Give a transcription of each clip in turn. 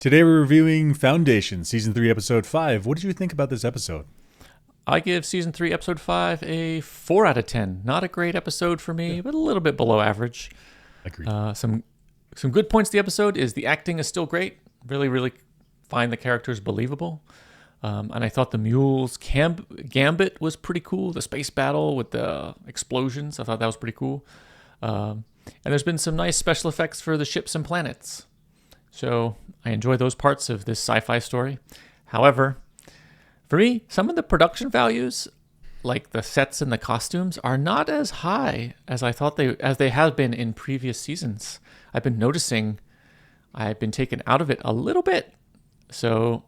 Today we're reviewing Foundation, Season 3, Episode 5. What did you think about this episode? I give season 3, episode 5 a 4 out of 10. Not a great episode for me, but a little bit below average. Agreed. Some good points of the episode is the acting is still great. Really find the characters believable. And I thought the Mule's gambit was pretty cool. The space battle with the explosions, I thought that was pretty cool. And there's been some nice special effects for the ships and planets. So I enjoy those parts of this sci-fi story. However, for me, some of the production values, like the sets and the costumes, are not as high as I thought they have been in previous seasons. I've been noticing I've been taken out of it a little bit. So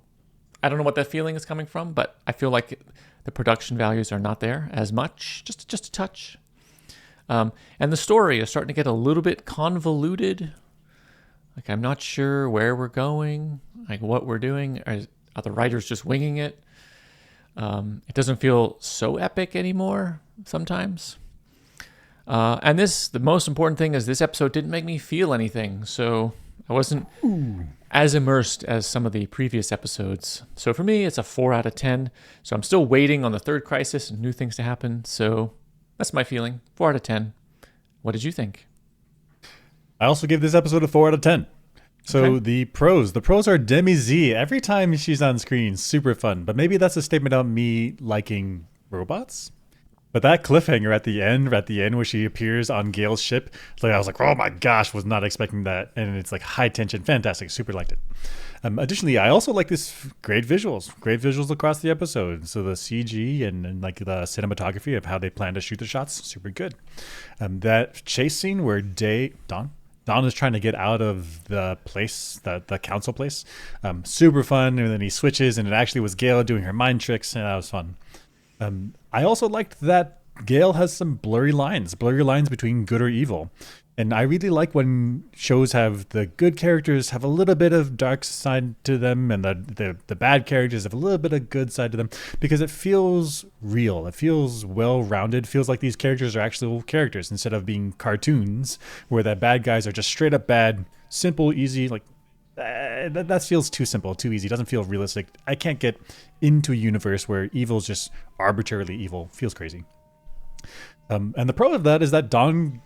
I don't know what that feeling is coming from, but I feel like the production values are not there as much, just a touch. And the story is starting to get a little bit convoluted. Like, I'm not sure where we're going, like what we're doing. Are the writers just winging it? It doesn't feel so epic anymore sometimes. And the most important thing is this episode didn't make me feel anything. So I wasn't as immersed as some of the previous episodes. So for me, it's a 4 out of 10. So I'm still waiting on the third crisis and new things to happen. So that's my feeling. 4 out of 10. What did you think? I also give this episode a 4 out of 10. So Okay. the pros are Demi Z. Every time she's on screen, super fun. But maybe that's a statement on me liking robots. But that cliffhanger at the end where she appears on Gale's ship, I was like, oh my gosh, was not expecting that. And it's like high tension, fantastic, super liked it. Additionally, I also like this great visuals across the episode. So the CG and like the cinematography of how they plan to shoot the shots, super good. That chase scene where Don is trying to get out of the place, the council place. Super fun. And then he switches, and it actually was Gale doing her mind tricks, and that was fun. I also liked that Gale has some blurry lines between good or evil. And I really like when shows have the good characters have a little bit of dark side to them, and the bad characters have a little bit of good side to them, because it feels real. It feels well-rounded. It feels like these characters are actual characters instead of being cartoons where the bad guys are just straight up bad, simple, easy, like that feels too simple, too easy. It doesn't feel realistic. I can't get into a universe where evil is just arbitrarily evil. Feels crazy. And the pro of that is that Don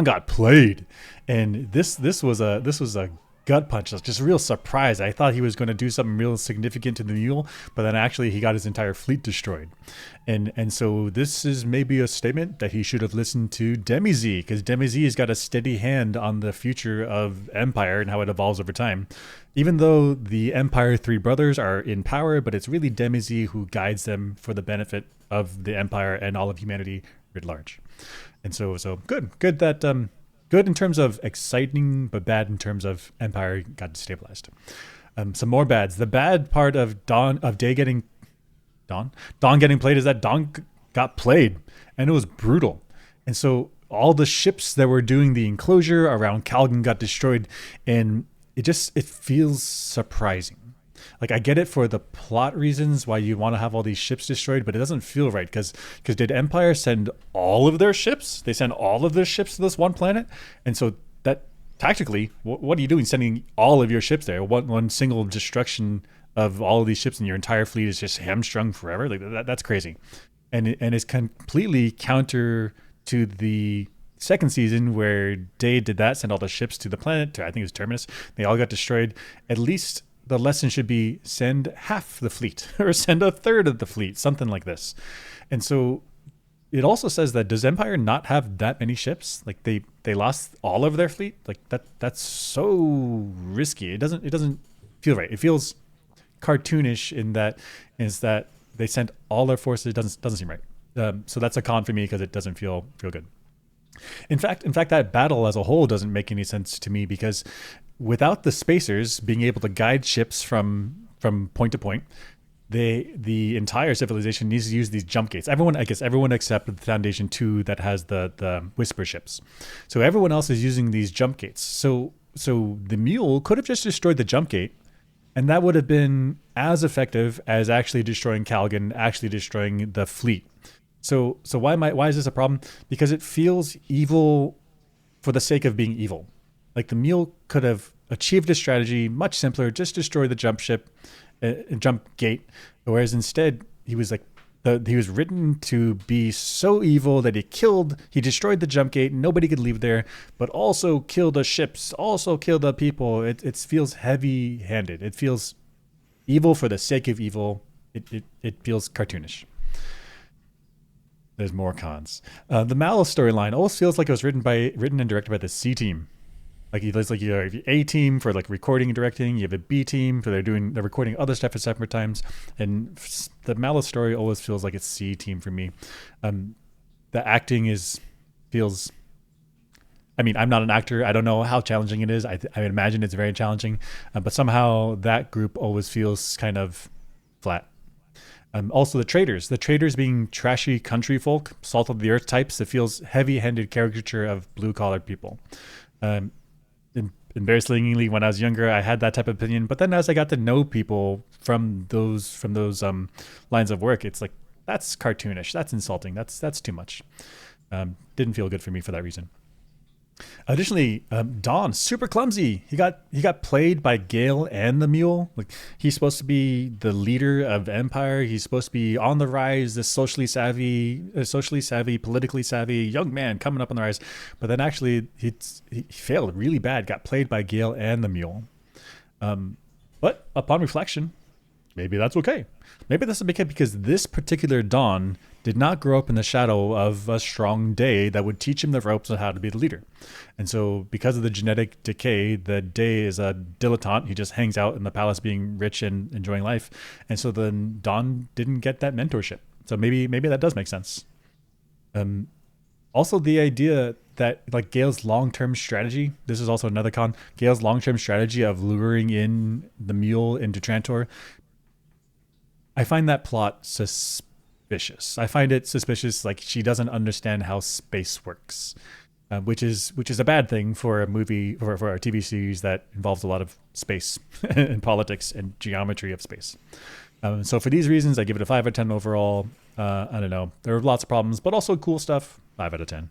got played, and this was a gut punch. Just a real surprise. I thought he was going to do something real significant to the Mule, but then actually he got his entire fleet destroyed. And so this is maybe a statement that he should have listened to Demi Z, because Demi Z has got a steady hand on the future of Empire and how it evolves over time. Even though the Empire three brothers are in power, but it's really Demi Z who guides them for the benefit of the Empire and all of humanity writ large. And so good that good in terms of exciting, but bad in terms of Empire got destabilized. Some more bads. The bad part of Don getting played is that Don got played, and it was brutal. And so all the ships that were doing the enclosure around Calgon got destroyed, and it feels surprising. Like, I get it for the plot reasons why you want to have all these ships destroyed, but it doesn't feel right, because did Empire send all of their ships? They send all of their ships to this one planet, and so that tactically, what are you doing sending all of your ships there? One single destruction of all of these ships and your entire fleet is just hamstrung forever. Like that's crazy, and it's completely counter to the second season where Day did that, send all the ships to the planet. I think it was Terminus. They all got destroyed. At least the lesson should be send half the fleet or send a third of the fleet, something like this. And so it also says that does Empire not have that many ships? Like they lost all of their fleet? Like that's so risky. It doesn't feel right. It feels cartoonish in that they sent all their forces. It doesn't seem right. So that's a con for me, because it doesn't feel good. In fact, that battle as a whole doesn't make any sense to me, because without the spacers being able to guide ships from point to point, the entire civilization needs to use these jump gates. Everyone except the Foundation 2 that has the Whisper ships. So everyone else is using these jump gates. So the Mule could have just destroyed the jump gate, and that would have been as effective as actually destroying Calgon, actually destroying the fleet. So why is this a problem? Because it feels evil for the sake of being evil. Like, the Mule could have achieved his strategy much simpler, just destroy the jump gate. Whereas instead, he was like, he was written to be so evil that he destroyed the jump gate. Nobody could leave there, but also killed the ships, also killed the people. It feels heavy handed. It feels evil for the sake of evil. It feels cartoonish. There's more cons. The Malice storyline almost feels like it was written and directed by the C team. Like it's like you have the A team for like recording and directing. You have a B team for they're recording other stuff at separate times. And the Malice story always feels like it's C team for me. The acting feels. I mean, I'm not an actor. I don't know how challenging it is. I imagine it's very challenging, but somehow that group always feels kind of flat. Also, the traders being trashy country folk, salt of the earth types. It feels heavy-handed caricature of blue-collar people. Embarrassingly, when I was younger, I had that type of opinion. But then, as I got to know people from those lines of work, it's like that's cartoonish. That's insulting. That's too much. Didn't feel good for me for that reason. Additionally, Don, super clumsy. He got played by Gale and the Mule. Like he's supposed to be the leader of Empire. He's supposed to be on the rise, this socially savvy, politically savvy young man coming up on the rise. But then actually, he failed really bad. Got played by Gale and the Mule. But upon reflection, maybe that's okay. Maybe that's because this particular Don did not grow up in the shadow of a strong Day that would teach him the ropes on how to be the leader. And so because of the genetic decay, the Day is a dilettante. He just hangs out in the palace being rich and enjoying life. And so then Don didn't get that mentorship. So maybe that does make sense. Also, the idea that like Gale's long-term strategy, this is also another con, Gale's long-term strategy of luring in the Mule into Trantor, I find that plot suspicious. I find it suspicious, like she doesn't understand how space works, which is a bad thing for a movie for a TV series that involves a lot of space and politics and geometry of space. So for these reasons, I give it a 5 out of 10 overall. I don't know. There are lots of problems, but also cool stuff. 5 out of 10.